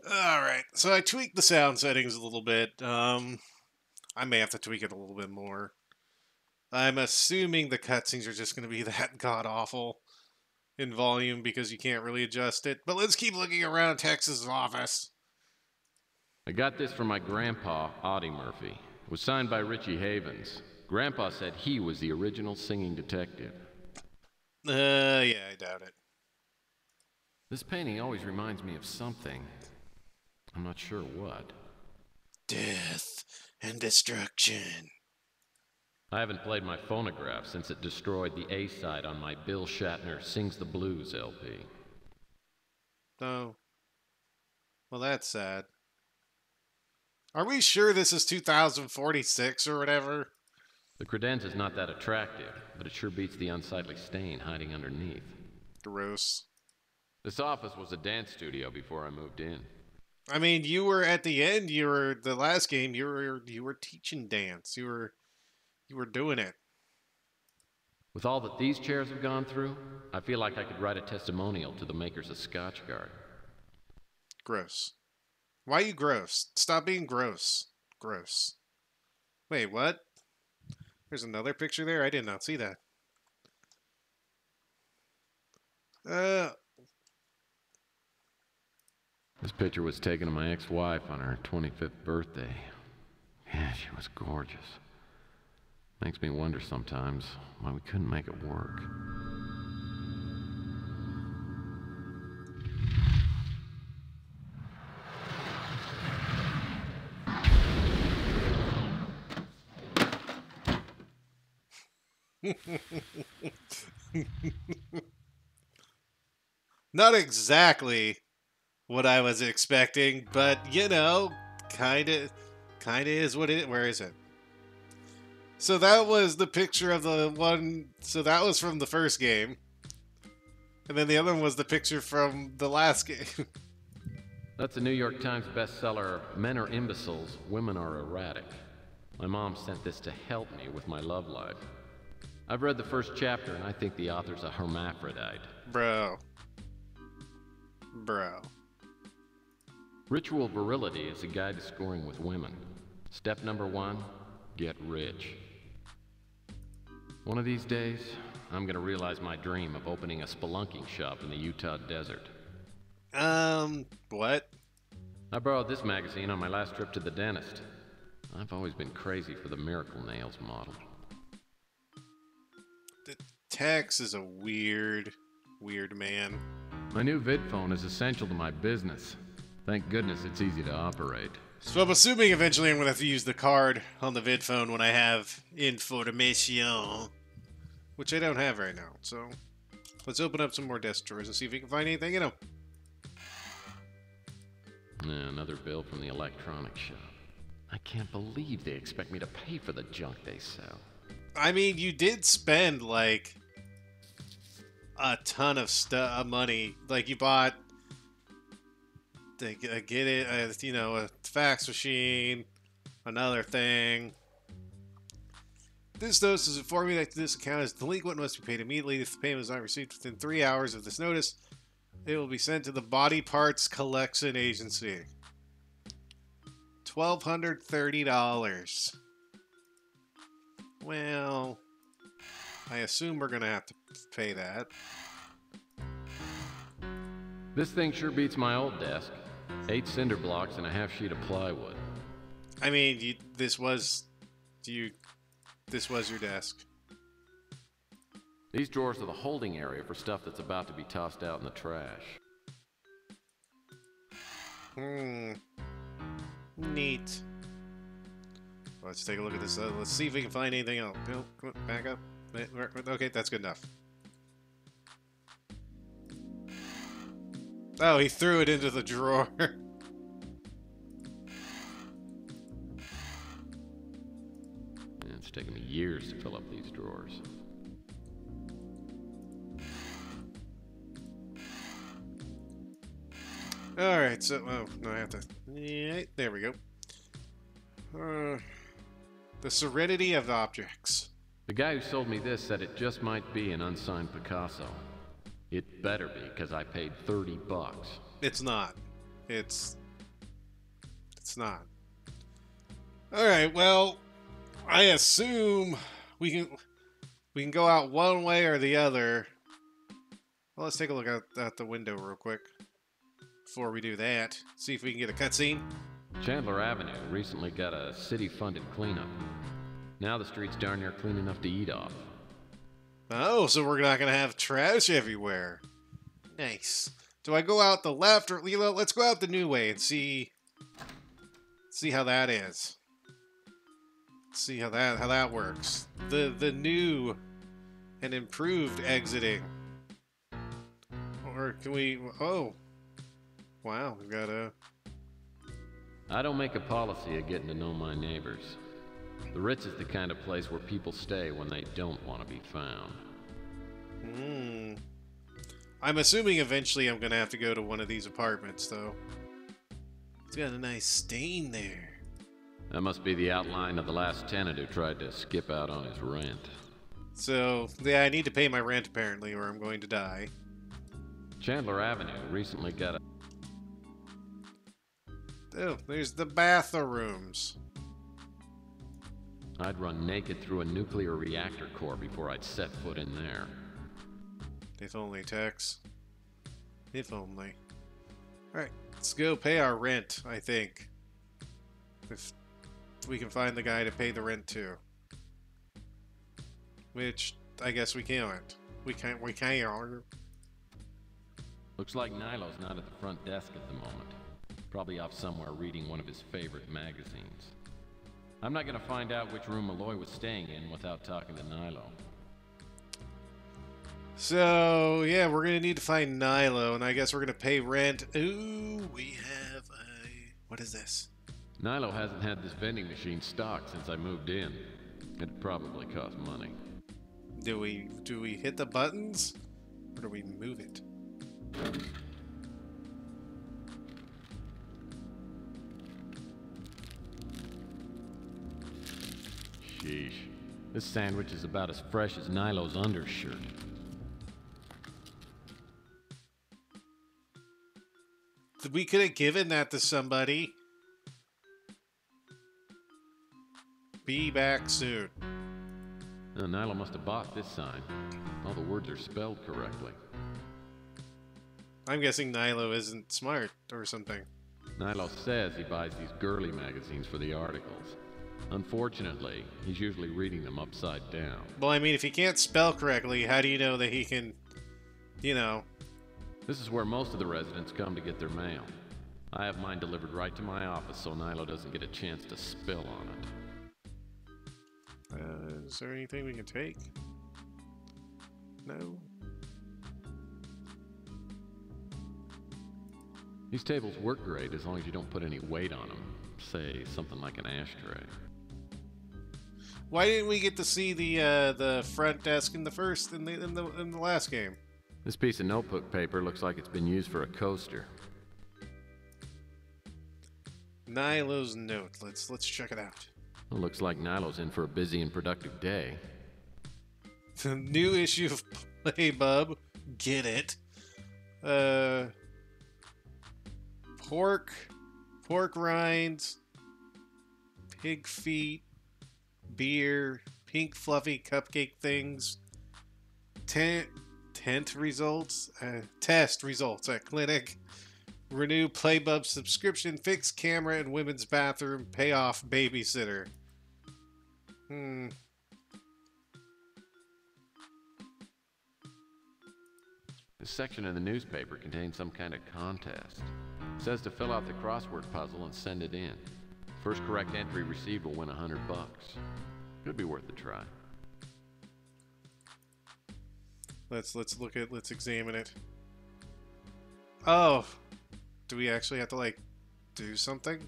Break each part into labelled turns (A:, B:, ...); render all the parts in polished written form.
A: Alright, so I tweaked the sound settings a little bit. I may have to tweak it a little bit more. I'm assuming the cutscenes are just going to be that god-awful in volume because you can't really adjust it. But let's keep looking around Texas' office.
B: I got this from my grandpa, Audie Murphy. It was signed by Richie Havens. Grandpa said he was the original singing detective.
A: Yeah, I doubt it.
B: This painting always reminds me of something. I'm not sure what.
A: Death and destruction.
B: I haven't played my phonograph since it destroyed the A-side on my Bill Shatner Sings the Blues LP.
A: Oh. Well, that's sad. Are we sure this is 2046 or whatever?
B: The credenza is not that attractive, but it sure beats the unsightly stain hiding underneath.
A: Gross.
B: This office was a dance studio before I moved in.
A: I mean, you were at the end. You were the last game. You were teaching dance. You were doing it.
B: With all that these chairs have gone through, I feel like I could write a testimonial to the makers of Scotchgard.
A: Gross. Why are you gross? Stop being gross. Gross. Wait, what? There's another picture there? I did not see that.
B: This picture was taken of my ex-wife on her 25th birthday. Yeah, she was gorgeous. Makes me wonder sometimes why we couldn't make it work.
A: Not exactly what I was expecting, but you know, kinda is what it. Where is it? So that was the picture of the one. So that was from the first game, and then the other one was the picture from the last game.
B: That's a New York Times bestseller, Men Are Imbeciles, Women Are Erratic. My mom sent this to help me with my love life. I've read the first chapter, and I think the author's a hermaphrodite.
A: Bro.
B: Ritual virility is a guide to scoring with women. Step number 1, get rich. One of these days, I'm gonna realize my dream of opening a spelunking shop in the Utah desert.
A: What?
B: I borrowed this magazine on my last trip to the dentist. I've always been crazy for the Miracle Nails model.
A: Tex is a weird man.
B: My new vid phone is essential to my business. Thank goodness it's easy to operate.
A: So I'm assuming eventually I'm going to have to use the card on the vid phone when I have information, which I don't have right now. So let's open up some more desk drawers and see if we can find anything in them.
B: Another bill from the electronics shop. I can't believe they expect me to pay for the junk they sell.
A: I mean, you did spend, like, a ton of money. Like, you bought, a fax machine, another thing. This notice is informing that this account is delinquent and must be paid immediately. If the payment is not received within 3 hours of this notice, it will be sent to the Body Parts Collection Agency. $1,230. Well, I assume we're gonna have to pay that.
B: This thing sure beats my old desk. 8 cinder blocks and a half sheet of plywood.
A: I mean, this was your desk.
B: These drawers are the holding area for stuff that's about to be tossed out in the trash.
A: Neat. Let's take a look at this. Let's see if we can find anything else. No, come on, back up. Okay, that's good enough. Oh, he threw it into the drawer.
B: It's taken me years to fill up these drawers.
A: Alright, so... Oh, no, I have to... Yeah, there we go. The Serenity of Objects.
B: The guy who sold me this said it just might be an unsigned Picasso. It better be, because I paid $30.
A: It's not. It's It's not. All right. Well, I assume we can go out one way or the other. Well, let's take a look out the window real quick before we do that. See if we can get a cutscene.
B: Chandler Avenue recently got a city-funded cleanup. Now the street's darn near clean enough to eat off.
A: Oh, so we're not gonna have trash everywhere. Nice. Do I go out the left or let's go out the new way and see how that is. See how that works. The new and improved exiting. Or can we? Oh, wow, we've got a.
B: I don't make a policy of getting to know my neighbors. The Ritz is the kind of place where people stay when they don't want to be found.
A: I'm assuming eventually I'm gonna have to go to one of these apartments, though. It's got a nice stain there.
B: That must be the outline of the last tenant who tried to skip out on his rent.
A: So, yeah, I need to pay my rent apparently, or I'm going to die.
B: Chandler Avenue recently got a...
A: Oh, there's the bathrooms.
B: I'd run naked through a nuclear reactor core before I'd set foot in there.
A: If only, Tex. If only. Alright, let's go pay our rent, I think. If we can find the guy to pay the rent to. Which, I guess we can't. We can't.
B: Looks like Nilo's not at the front desk at the moment. Probably off somewhere reading one of his favorite magazines. I'm not gonna find out which room Malloy was staying in without talking to Nilo.
A: So, yeah, we're gonna need to find Nilo, and I guess we're gonna pay rent. Ooh, we have a... What is this?
B: Nilo hasn't had this vending machine stocked since I moved in. It probably cost money.
A: Do we hit the buttons? Or do we move it?
B: Sheesh. This sandwich is about as fresh as Nilo's undershirt.
A: We could have given that to somebody. Be back soon.
B: Oh, Nilo must have bought this sign. All the words are spelled correctly.
A: I'm guessing Nilo isn't smart or something.
B: Nilo says he buys these girly magazines for the articles. Unfortunately, he's usually reading them upside down.
A: Well, I mean, if he can't spell correctly, how do you know that he can, you know...
B: This is where most of the residents come to get their mail. I have mine delivered right to my office so Nilo doesn't get a chance to spill on it.
A: Is there anything we can take? No.
B: These tables work great as long as you don't put any weight on them. Say, something like an ashtray.
A: Why didn't we get to see the front desk in the last game?
B: This piece of notebook paper looks like it's been used for a coaster.
A: Nilo's note. Let's check it out.
B: Well, looks like Nilo's in for a busy and productive day.
A: The new issue of Playbub. Get it. Pork rinds, pig feet, beer, pink fluffy cupcake things, test results at clinic, renew Playbub subscription, fix camera in women's bathroom, pay off babysitter.
B: This section of the newspaper contains some kind of contest. It says to fill out the crossword puzzle and send it in. First correct entry received will win $100. Could be worth a try.
A: Let's examine it. Oh, do we actually have to like do something?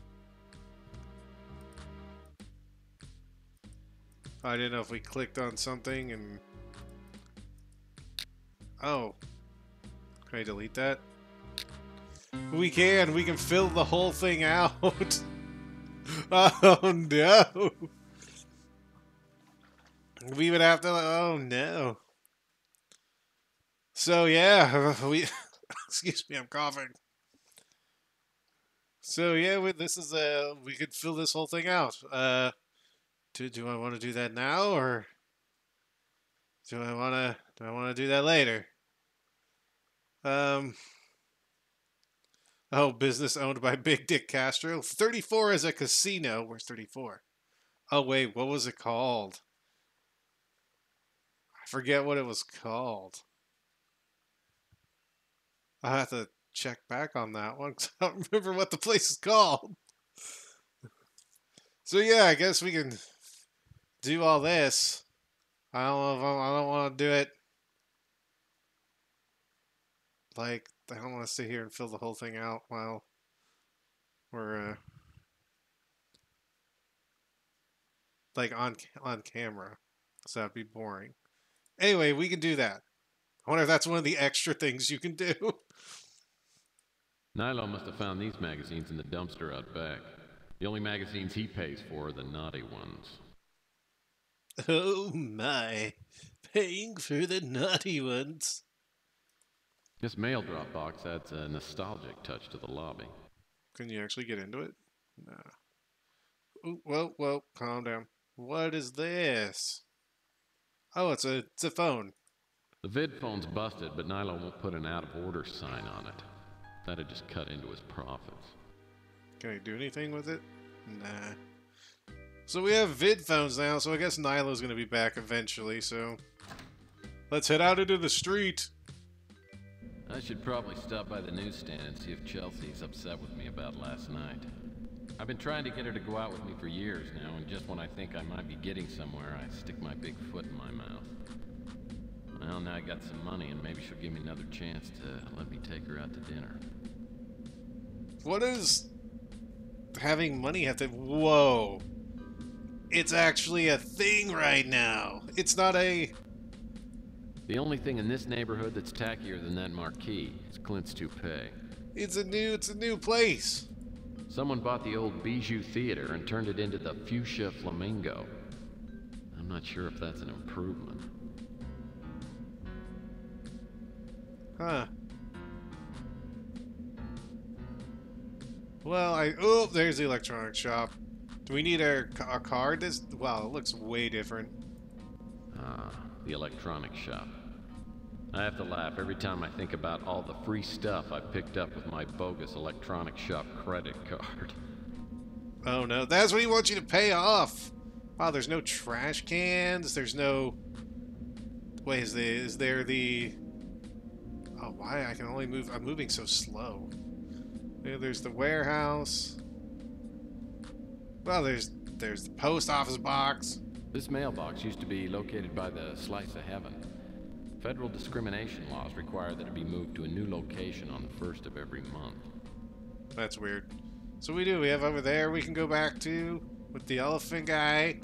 A: I didn't know if we clicked on something and... Oh. Can I delete that? We can fill the whole thing out. Oh no. We would have to, oh no. So yeah, excuse me, I'm coughing. So yeah, this is we could fill this whole thing out. Do I want to do that now, or do I want to do that later? Um, oh, business owned by Big Dick Castro. 34 is a casino. Where's 34? Oh wait, what was it called? I forget what it was called. I'll have to check back on that one because I don't remember what the place is called. So yeah, I guess we can do all this. I don't want to do it like I don't want to sit here and fill the whole thing out while we're like on camera. So that'd be boring. Anyway, we can do that. I wonder if that's one of the extra things you can do.
B: Nilo must have found these magazines in the dumpster out back. The only magazines he pays for are the naughty ones.
A: Oh my. Paying for the naughty ones.
B: This mail drop box adds a nostalgic touch to the lobby.
A: Can you actually get into it? No. Ooh, whoa, calm down. What is this? Oh, it's a phone.
B: The vid phone's busted, but Nilo won't put an out-of-order sign on it. That'd just cut into his profits.
A: Can I do anything with it? Nah. So we have vid phones now, so I guess Nilo's gonna be back eventually, so let's head out into the street.
B: I should probably stop by the newsstand and see if Chelsee's upset with me about last night. I've been trying to get her to go out with me for years now, and just when I think I might be getting somewhere, I stick my big foot in my mouth. Well, now I got some money, and maybe she'll give me another chance to let me take her out to dinner.
A: What does having money have to... Whoa. It's actually a thing right now. It's not a...
B: The only thing in this neighborhood that's tackier than that marquee is Clint's toupee.
A: It's a new place.
B: Someone bought the old Bijou Theater and turned it into the Fuchsia Flamingo. I'm not sure if that's an improvement.
A: Huh. Well, oh, there's the electronics shop. Do we need our card? Wow, it looks way different.
B: Ah, the electronics shop. I have to laugh every time I think about all the free stuff I picked up with my bogus electronics shop credit card.
A: Oh no, that's what he wants you to pay off. Wow, there's no trash cans. There's no... Wait, is there the... Oh, why? I can only move... I'm moving so slow. There's the warehouse. Well, there's the post office box.
B: This mailbox used to be located by the Slice of Heaven. Federal discrimination laws require that it be moved to a new location on the first of every month.
A: That's weird. So we have over there we can go back to with the elephant guy.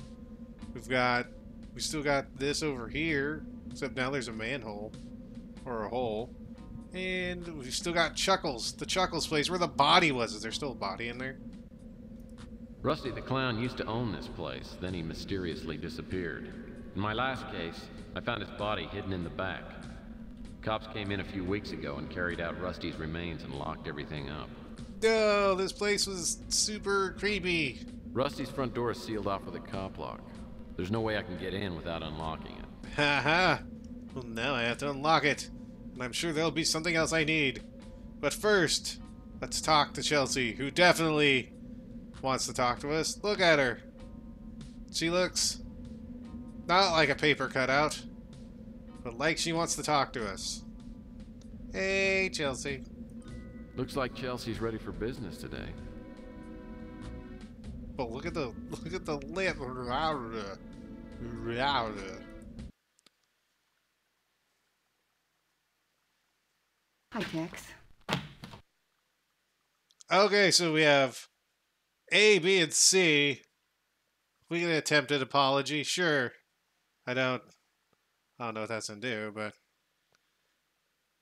A: We still got this over here, except now there's a manhole or a hole. And we've still got Chuckles, the Chuckles place where the body was. Is there still a body in there?
B: Rusty the Clown used to own this place, then he mysteriously disappeared. In my last case, I found his body hidden in the back. Cops came in a few weeks ago and carried out Rusty's remains and locked everything up.
A: No, this place was super creepy.
B: Rusty's front door is sealed off with a cop lock. There's no way I can get in without unlocking it.
A: Haha. Well, now I have to unlock it. And I'm sure there'll be something else I need. But first, let's talk to Chelsee, who definitely wants to talk to us. Look at her. She looks not like a paper cutout, but like she wants to talk to us. Hey, Chelsee.
B: Looks like Chelsea's ready for business today.
A: But look at the lip.
C: Hi, Tex.
A: Okay, so we have A, B, and C. We can attempt an apology, sure. I don't know what that's gonna do, but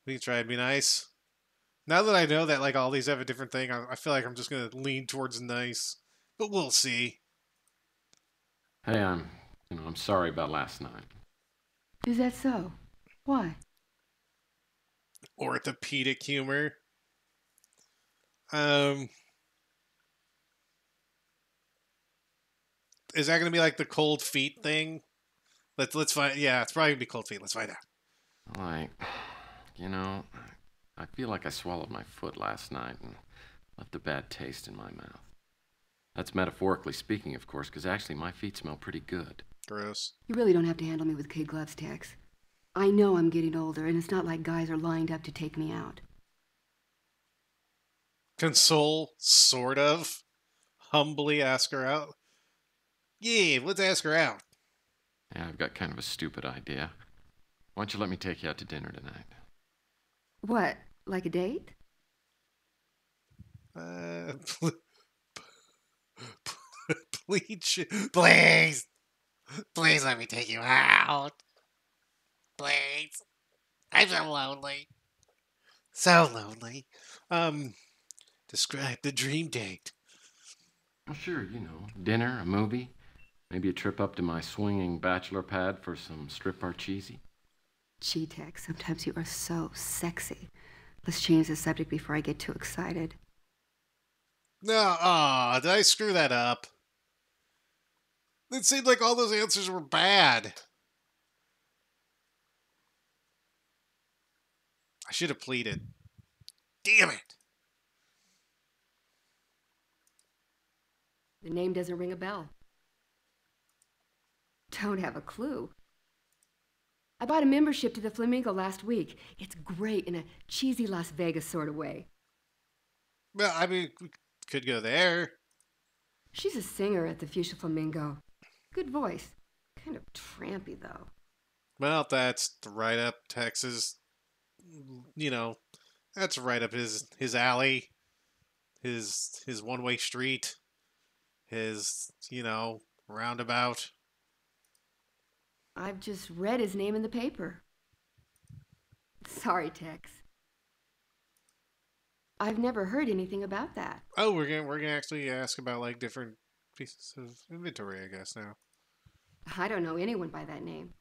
A: we can try and be nice. Now that I know that like all these have a different thing, I feel like I'm just gonna lean towards nice, but we'll see.
B: Hey, I'm sorry about last night.
C: Is that so? Why?
A: Orthopedic humor. Is that gonna be like the cold feet thing? Let's find. Yeah, it's probably gonna be cold feet. Let's find out.
B: Like, you know, I feel like I swallowed my foot last night and left a bad taste in my mouth. That's metaphorically speaking, of course, because actually my feet smell pretty good.
A: Gross.
C: You really don't have to handle me with kid gloves, Tex. I know I'm getting older, and it's not like guys are lined up to take me out.
A: Console, sort of. Humbly ask her out. Yeah, let's ask her out.
B: Yeah, I've got kind of a stupid idea. Why don't you let me take you out to dinner tonight?
C: What, like a date?
A: Please, please let me take you out. Please, I'm so lonely. So lonely. Describe the dream date.
B: Well, sure, you know, dinner, a movie, maybe a trip up to my swinging bachelor pad for some strip parcheesi.
C: Gee, Tex, sometimes you are so sexy. Let's change the subject before I get too excited.
A: No, did I screw that up? It seemed like all those answers were bad. I should have pleaded. Damn it.
C: The name doesn't ring a bell. Don't have a clue. I bought a membership to the Flamingo last week. It's great in a cheesy Las Vegas sort of way.
A: Well, I mean, we could go there.
C: She's a singer at the Fuchsia Flamingo. Good voice. Kind of trampy, though.
A: Well, that's right up Texas. You know, that's right up his alley. His one-way street. His, roundabout.
C: I've just read his name in the paper. Sorry, Tex. I've never heard anything about that.
A: Oh, we're gonna actually ask about like different pieces of inventory, I guess now.
C: I don't know anyone by that name.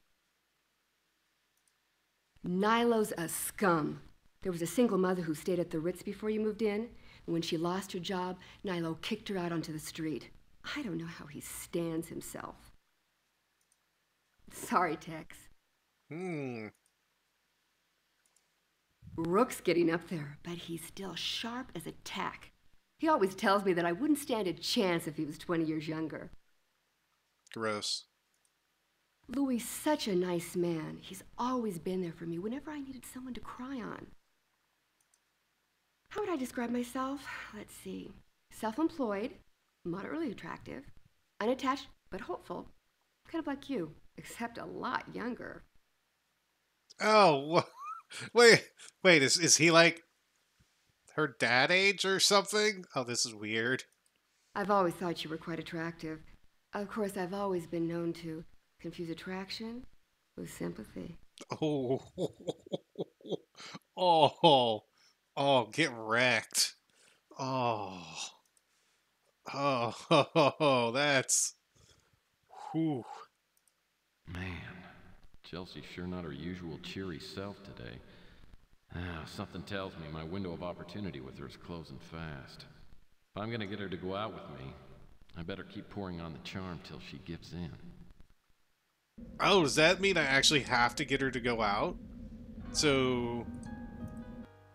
C: Nilo's a scum. There was a single mother who stayed at the Ritz before you moved in, and when she lost her job, Nilo kicked her out onto the street. I don't know how he stands himself. Sorry, Tex. Rook's getting up there, but he's still sharp as a tack. He always tells me that I wouldn't stand a chance if he was 20 years younger.
A: Gross.
C: Louis' such a nice man. He's always been there for me whenever I needed someone to cry on. How would I describe myself? Let's see. Self-employed, moderately attractive, unattached but hopeful. Kind of like you, except a lot younger.
A: Oh, wait, is he like her dad age or something? Oh, this is weird.
C: I've always thought you were quite attractive. Of course, I've always been known to confuse attraction with sympathy.
A: Oh, get wrecked. That's, whew.
B: Man, Chelsee's sure not her usual cheery self today. Something tells me my window of opportunity with her is closing fast. If I'm gonna get her to go out with me, I better keep pouring on the charm till she gives in.
A: Oh, does that mean I actually have to get her to go out? So...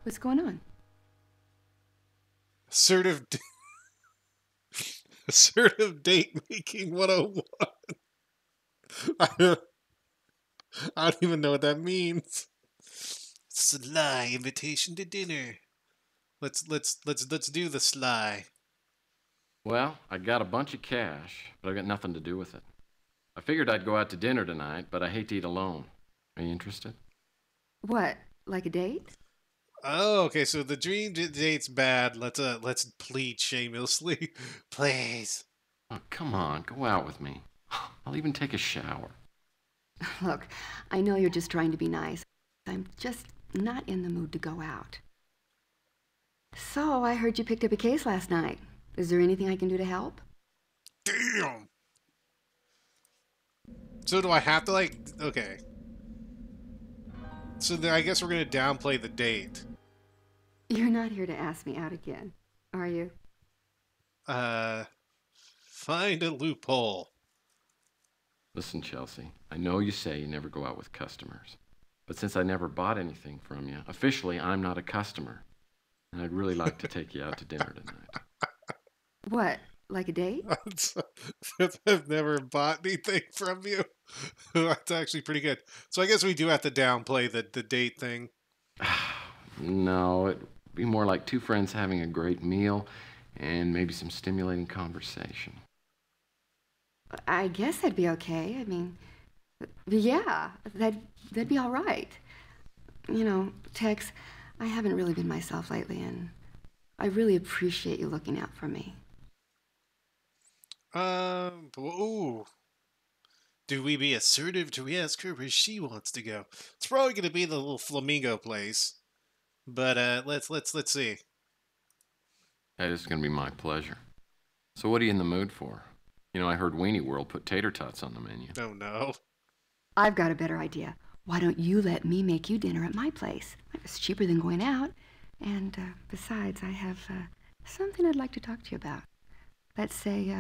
C: What's going on?
A: Assertive date making 101. I don't even know what that means. Sly invitation to dinner. Let's do the sly.
B: Well, I got a bunch of cash, but I've got nothing to do with it. I figured I'd go out to dinner tonight, but I hate to eat alone. Are you interested?
C: What, like a date?
A: Oh, okay, so the dream date's bad. Let's plead shamelessly. Please.
B: Oh, come on, go out with me. I'll even take a shower.
C: Look, I know you're just trying to be nice. I'm just not in the mood to go out. So, I heard you picked up a case last night. Is there anything I can do to help?
A: Damn! So do I have to, like... Okay. So then I guess we're gonna downplay the date.
C: You're not here to ask me out again, are you?
A: Find a loophole.
B: Listen, Chelsee, I know you say you never go out with customers. But since I never bought anything from you, officially I'm not a customer. And I'd really like to take you out to dinner tonight.
C: What, like a date?
A: I've never bought anything from you. That's actually pretty good. So I guess we do have to downplay the date thing.
B: No, it'd be more like two friends having a great meal and maybe some stimulating conversation.
C: I guess that'd be okay. I mean, yeah, that'd be all right. You know, Tex, I haven't really been myself lately, and I really appreciate you looking out for me.
A: Ooh. Do we be assertive? Do we ask her where she wants to go? It's probably going to be the little flamingo place. But let's see.
B: That is going to be my pleasure. So what are you in the mood for? You know, I heard Weenie World put tater tots on the menu.
A: Oh, no.
C: I've got a better idea. Why don't you let me make you dinner at my place? It's cheaper than going out. And besides, I have something I'd like to talk to you about. Let's say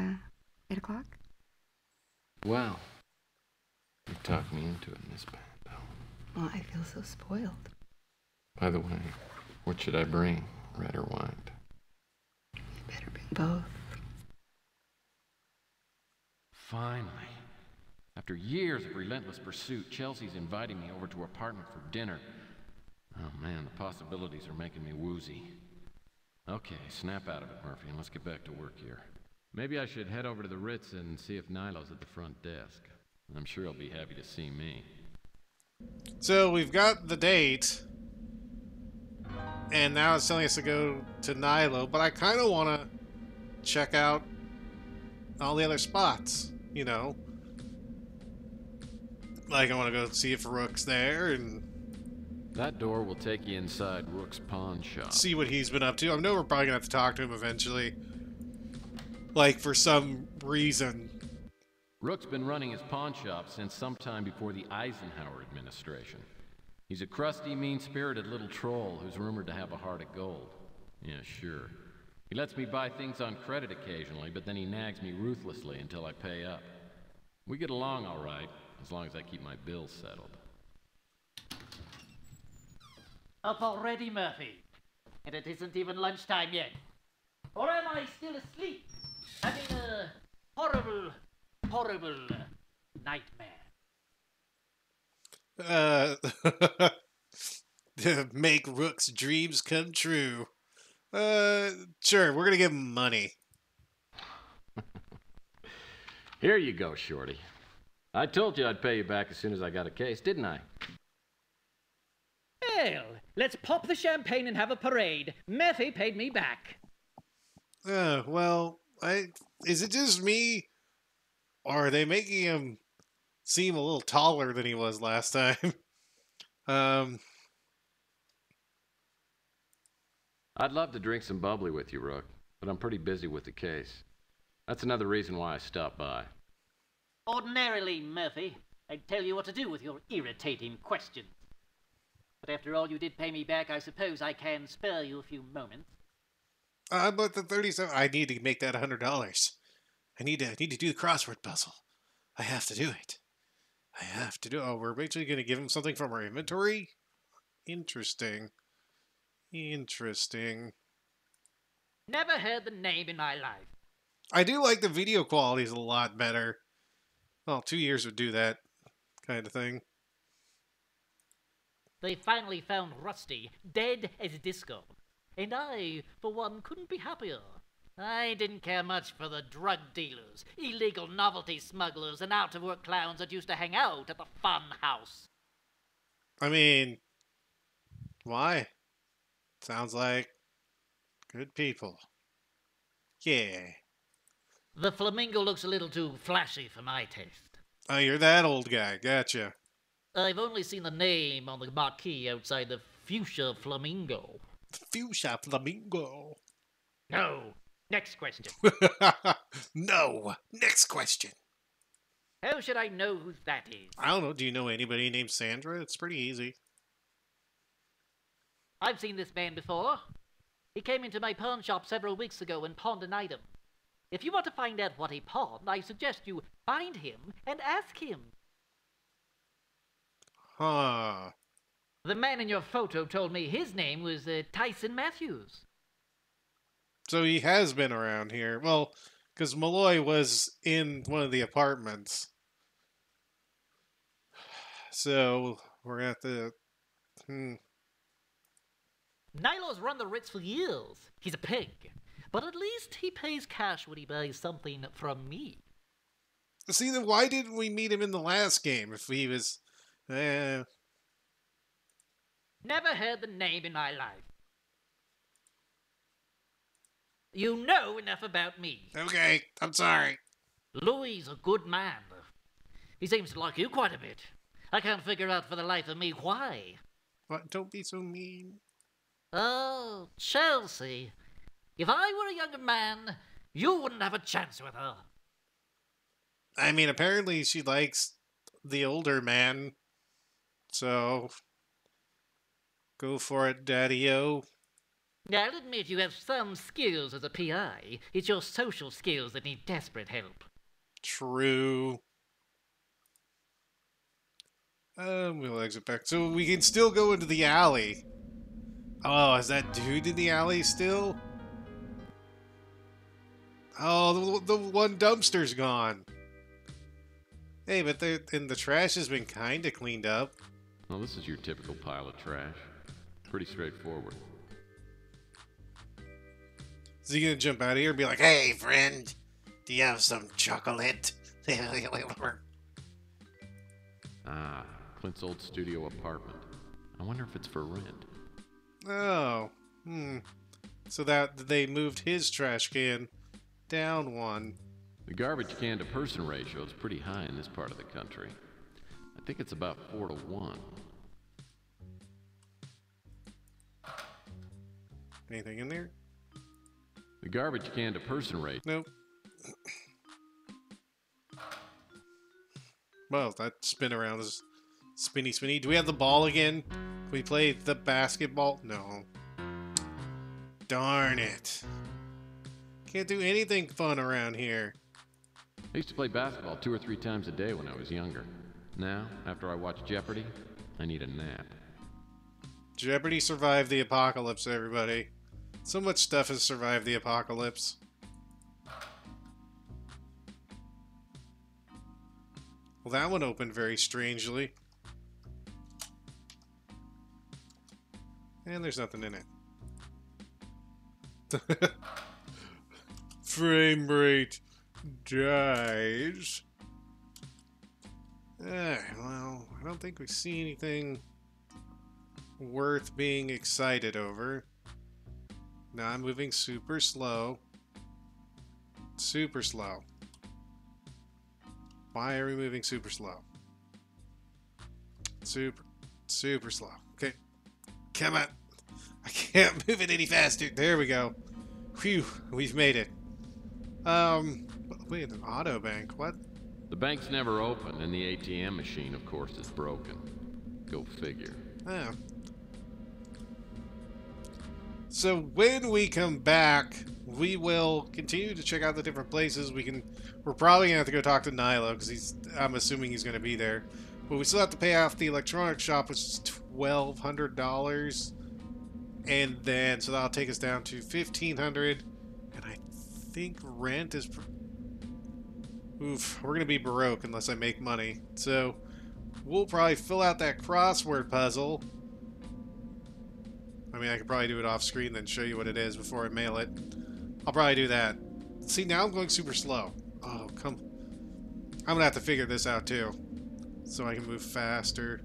C: 8 o'clock?
B: Well, you talked me into it, Miss Pando.
C: Oh, I feel so spoiled.
B: By the way, what should I bring, red or white?
C: You better bring both.
B: Finally. After years of relentless pursuit, Chelsea's inviting me over to her apartment for dinner. Oh man, the possibilities are making me woozy. Okay, snap out of it, Murphy, and let's get back to work here. Maybe I should head over to the Ritz and see if Nilo's at the front desk. I'm sure he'll be happy to see me.
A: So we've got the date. And now it's telling us to go to Nilo, but I kind of want to check out all the other spots, you know. Like, I want to go see if Rook's there and
B: That door will take you inside Rook's pawn shop.
A: see what he's been up to. I know we're probably going to have to talk to him eventually. Like, for some reason.
B: Rook's been running his pawn shop since sometime before the Eisenhower administration. He's a crusty, mean-spirited little troll who's rumored to have a heart of gold. Yeah, sure. He lets me buy things on credit occasionally, but then he nags me ruthlessly until I pay up. We get along all right, as long as I keep my bills settled.
D: Up already, Murphy? And it isn't even lunchtime yet. Or am I still asleep? Having a horrible, horrible nightmare.
A: To make Rook's dreams come true. Sure, we're gonna give him money.
B: Here you go, Shorty. I told you I'd pay you back as soon as I got a case, didn't I?
D: Well, let's pop the champagne and have a parade. Murphy paid me back.
A: Well, is it just me? Or are they making him seem a little taller than he was last time?
B: I'd love to drink some bubbly with you, Rook, but I'm pretty busy with the case. That's another reason why I stopped by.
D: Ordinarily, Murphy, I'd tell you what to do with your irritating questions. But after all, you did pay me back. I suppose I can spare you a few moments.
A: But the 37, I need to make that $100. I need to do the crossword puzzle. I have to do it. I have to do. Oh, we're actually going to give him something from our inventory? Interesting. Interesting.
D: Never heard the name in my life.
A: I do like the video quality is a lot better. Well, 2 years would do that kind of thing.
D: They finally found Rusty, dead as disco. And I, for one, couldn't be happier. I didn't care much for the drug dealers, illegal novelty smugglers, and out-of-work clowns that used to hang out at the fun house.
A: I mean, why? Sounds like good people. Yeah.
D: The flamingo looks a little too flashy for my taste.
A: Oh, you're that old guy. Gotcha.
D: I've only seen the name on the marquee outside the Fuchsia Flamingo.
A: Fuchsia Flamingo.
D: No. Next question.
A: No. Next question.
D: How should I know who that is?
A: I don't know. Do you know anybody named Sandra? It's pretty easy.
D: I've seen this man before. He came into my pawn shop several weeks ago and pawned an item. If you want to find out what he pawned, I suggest you find him and ask him.
A: Huh.
D: The man in your photo told me his name was Tyson Matthews.
A: So he has been around here. Well, because Malloy was in one of the apartments. So we're going to have to...
D: Nilo's run the Ritz for years. He's a pig. But at least he pays cash when he buys something from me.
A: See, then why didn't we meet him in the last game if he was...
D: Never heard the name in my life. You know enough about me.
A: Okay, I'm sorry.
D: Louis' a good man. He seems to like you quite a bit. I can't figure out for the life of me why.
A: What? Don't be so mean.
D: Oh, Chelsee. If I were a younger man, you wouldn't have a chance with her.
A: I mean, apparently she likes the older man. So, go for it, Daddy-o.
D: I'll admit you have some skills as a PI. It's your social skills that need desperate help.
A: True. We'll exit back. So we can still go into the alley. Oh, is that dude in the alley still? Oh, the one dumpster's gone. Hey, but the trash has been kind of cleaned up.
B: Well, this is your typical pile of trash. Pretty straightforward.
A: Is he gonna jump out of here and be like, "Hey, friend, do you have some chocolate?"
B: Ah, Clint's old studio apartment. I wonder if it's for rent.
A: Oh, So that they moved his trash can down one.
B: The garbage can to person ratio is pretty high in this part of the country. I think it's about 4 to 1.
A: Anything in there?
B: The garbage can to person ratio.
A: Nope. Well, that spin around is spinny. Do we have the ball again? Can we play the basketball? No. Darn it. Can't do anything fun around here.
B: I used to play basketball 2 or 3 times a day when I was younger. Now, after I watch Jeopardy, I need a nap.
A: Jeopardy survived the apocalypse, everybody. So much stuff has survived the apocalypse. Well, that one opened very strangely. And there's nothing in it. Frame rate dies. Well, I don't think we see anything worth being excited over. Now I'm moving super slow. Super slow. Why are we moving super slow? Super slow. Okay. Come on. I can't move it any faster. There we go. Phew. We've made it. Wait, an auto bank. What?
B: The bank's never open, and the ATM machine, of course, is broken. Go figure.
A: Oh. So when we come back, we will continue to check out the different places. We're probably gonna have to go talk to Nilo because I'm assuming he's gonna be there. But we still have to pay off the electronics shop, which is $1,200, and then so that'll take us down to $1,500. And I think rent is. Oof, we're gonna be broke unless I make money. So we'll probably fill out that crossword puzzle. I mean, I could probably do it off screen, then show you what it is before I mail it. I'll probably do that. See, now I'm going super slow. Oh, come. I'm gonna have to figure this out too, so I can move faster.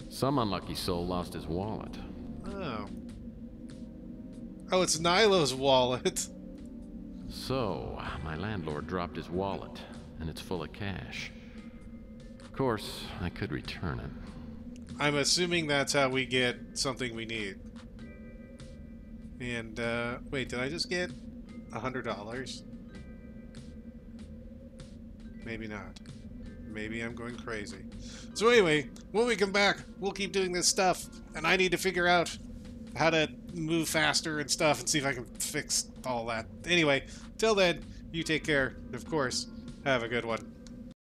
B: Some unlucky soul lost his wallet.
A: Oh. Oh, it's Nilo's wallet.
B: So, my landlord dropped his wallet, and it's full of cash. Of course, I could return it.
A: I'm assuming that's how we get something we need. And, wait, did I just get $100? Maybe not. Maybe I'm going crazy. So anyway, when we come back, we'll keep doing this stuff, and I need to figure out how to move faster and stuff and see if I can fix all that. Anyway, till then, you take care. Of course, have a good one.